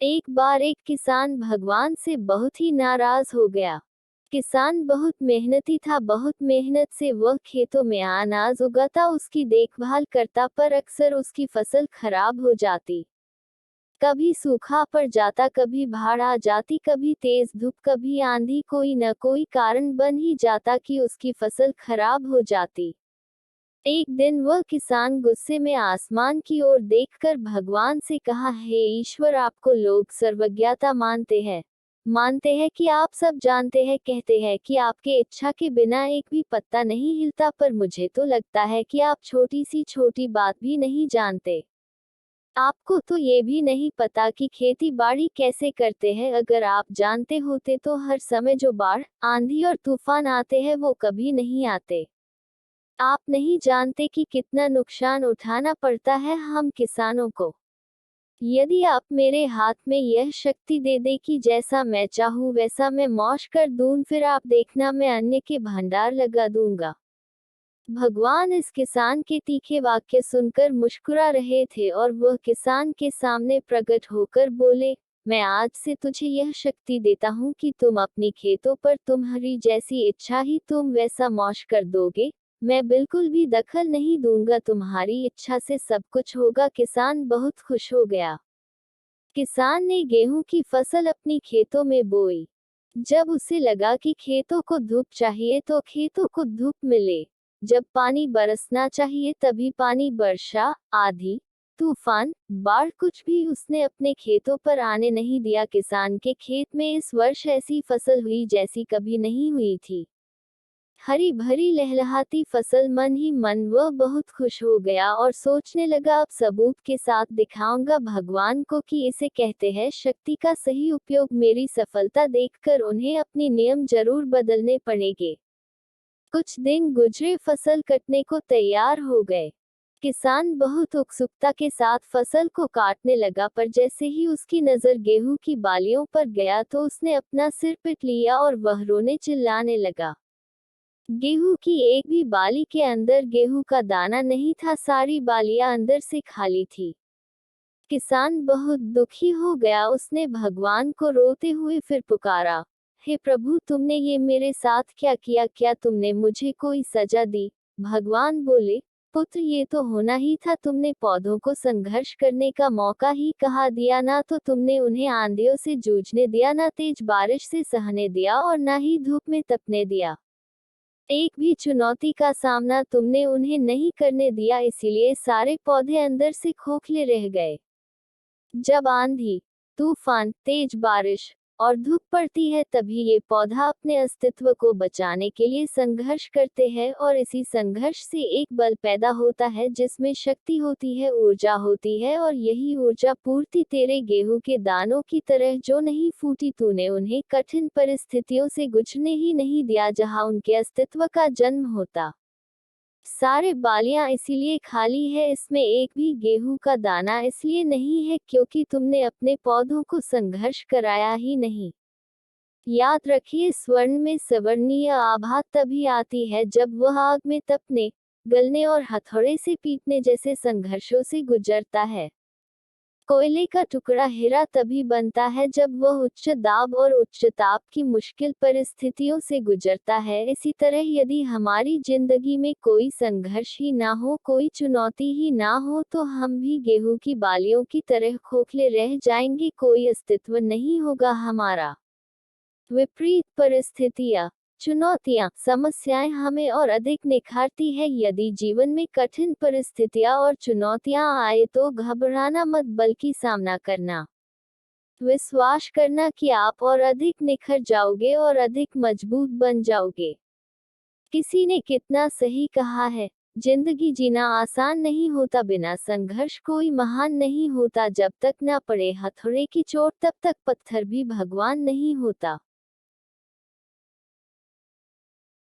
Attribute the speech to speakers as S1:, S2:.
S1: एक बार एक किसान भगवान से बहुत ही नाराज हो गया। किसान बहुत मेहनती था, बहुत मेहनत से वह खेतों में अनाज उगाता, उसकी देखभाल करता, पर अक्सर उसकी फसल खराब हो जाती। कभी सूखा पड़ जाता, कभी बाढ़ आ जाती, कभी तेज धूप, कभी आंधी, कोई न कोई कारण बन ही जाता कि उसकी फसल खराब हो जाती। एक दिन वह किसान गुस्से में आसमान की ओर देखकर भगवान से कहा, हे ईश्वर, आपको लोग सर्वज्ञता मानते हैं कि आप सब जानते हैं, कहते हैं कि आपके इच्छा के बिना एक भी पत्ता नहीं हिलता, पर मुझे तो लगता है कि आप छोटी सी छोटी बात भी नहीं जानते। आपको तो ये भी नहीं पता कि खेती बाड़ी कैसे करते हैं। अगर आप जानते होते तो हर समय जो बाढ़, आंधी और तूफान आते हैं वो कभी नहीं आते। आप नहीं जानते कि कितना नुकसान उठाना पड़ता है हम किसानों को। यदि आप मेरे हाथ में यह शक्ति दे दे कि जैसा मैं चाहूँ वैसा मैं मौश कर दूं, फिर आप देखना मैं अन्य के भंडार लगा दूंगा। भगवान इस किसान के तीखे वाक्य सुनकर मुस्कुरा रहे थे और वह किसान के सामने प्रकट होकर बोले, मैं आज से तुझे यह शक्ति देता हूँ कि तुम अपनी खेतों पर तुम्हारी जैसी इच्छा ही तुम वैसा मौश कर दोगे। मैं बिल्कुल भी दखल नहीं दूंगा, तुम्हारी इच्छा से सब कुछ होगा। किसान बहुत खुश हो गया। किसान ने गेहूं की फसल अपनी खेतों में बोई। जब उसे लगा कि खेतों को धूप चाहिए तो खेतों को धूप मिले, जब पानी बरसना चाहिए तभी पानी वर्षा, आंधी, तूफान, बाढ़ कुछ भी उसने अपने खेतों पर आने नहीं दिया। किसान के खेत में इस वर्ष ऐसी फसल हुई जैसी कभी नहीं हुई थी। हरी भरी लहलहाती फसल, मन ही मन वह बहुत खुश हो गया और सोचने लगा, अब सबूत के साथ दिखाऊंगा भगवान को कि इसे कहते हैं शक्ति का सही उपयोग। मेरी सफलता देखकर उन्हें अपने नियम जरूर बदलने पड़ेंगे। कुछ दिन गुजरे, फसल कटने को तैयार हो गए। किसान बहुत उत्सुकता के साथ फसल को काटने लगा, पर जैसे ही उसकी नजर गेहूं की बालियों पर गया तो उसने अपना सिर पीट लिया और वह रोने चिल्लाने लगा। गेहूं की एक भी बाली के अंदर गेहूं का दाना नहीं था, सारी बालियां अंदर से खाली थी। किसान बहुत दुखी हो गया, उसने भगवान को रोते हुए फिर पुकारा, हे प्रभु, तुमने ये मेरे साथ क्या किया? क्या तुमने मुझे कोई सजा दी? भगवान बोले, पुत्र, ये तो होना ही था। तुमने पौधों को संघर्ष करने का मौका ही कहा दिया, ना तो तुमने उन्हें आंधियों से जूझने दिया, ना तेज बारिश से सहने दिया और ना ही धूप में तपने दिया। एक भी चुनौती का सामना तुमने उन्हें नहीं करने दिया, इसीलिए सारे पौधे अंदर से खोखले रह गए। जब आंधी, तूफान, तेज बारिश और धूप पड़ती है तभी ये पौधा अपने अस्तित्व को बचाने के लिए संघर्ष करते हैं, और इसी संघर्ष से एक बल पैदा होता है जिसमें शक्ति होती है, ऊर्जा होती है, और यही ऊर्जा पूर्ति तेरे गेहूं के दानों की तरह जो नहीं फूटी। तूने उन्हें कठिन परिस्थितियों से गुजरने ही नहीं दिया जहां उनके अस्तित्व का जन्म होता। सारे बालियां इसीलिए खाली है, इसमें एक भी गेहूं का दाना इसलिए नहीं है क्योंकि तुमने अपने पौधों को संघर्ष कराया ही नहीं। याद रखिए, स्वर्ण में सवर्णीय आभा तभी आती है जब वह आग में तपने, गलने और हथौड़े से पीटने जैसे संघर्षों से गुजरता है। कोयले का टुकड़ा हीरा तभी बनता है जब वह उच्च दाब और उच्च ताप की मुश्किल परिस्थितियों से गुजरता है। इसी तरह यदि हमारी जिंदगी में कोई संघर्ष ही ना हो, कोई चुनौती ही ना हो, तो हम भी गेहूं की बालियों की तरह खोखले रह जाएंगे, कोई अस्तित्व नहीं होगा हमारा। विपरीत परिस्थितियां, चुनौतियां, समस्याएं हमें और अधिक निखारती है। यदि जीवन में कठिन परिस्थितियां और चुनौतियां आए तो घबराना मत, बल्कि सामना करना। विश्वास करना कि आप और अधिक निखर जाओगे और अधिक मजबूत बन जाओगे। किसी ने कितना सही कहा है, जिंदगी जीना आसान नहीं होता, बिना संघर्ष कोई महान नहीं होता। जब तक ना पड़े हथौड़े की चोट तब तक पत्थर भी भगवान नहीं होता।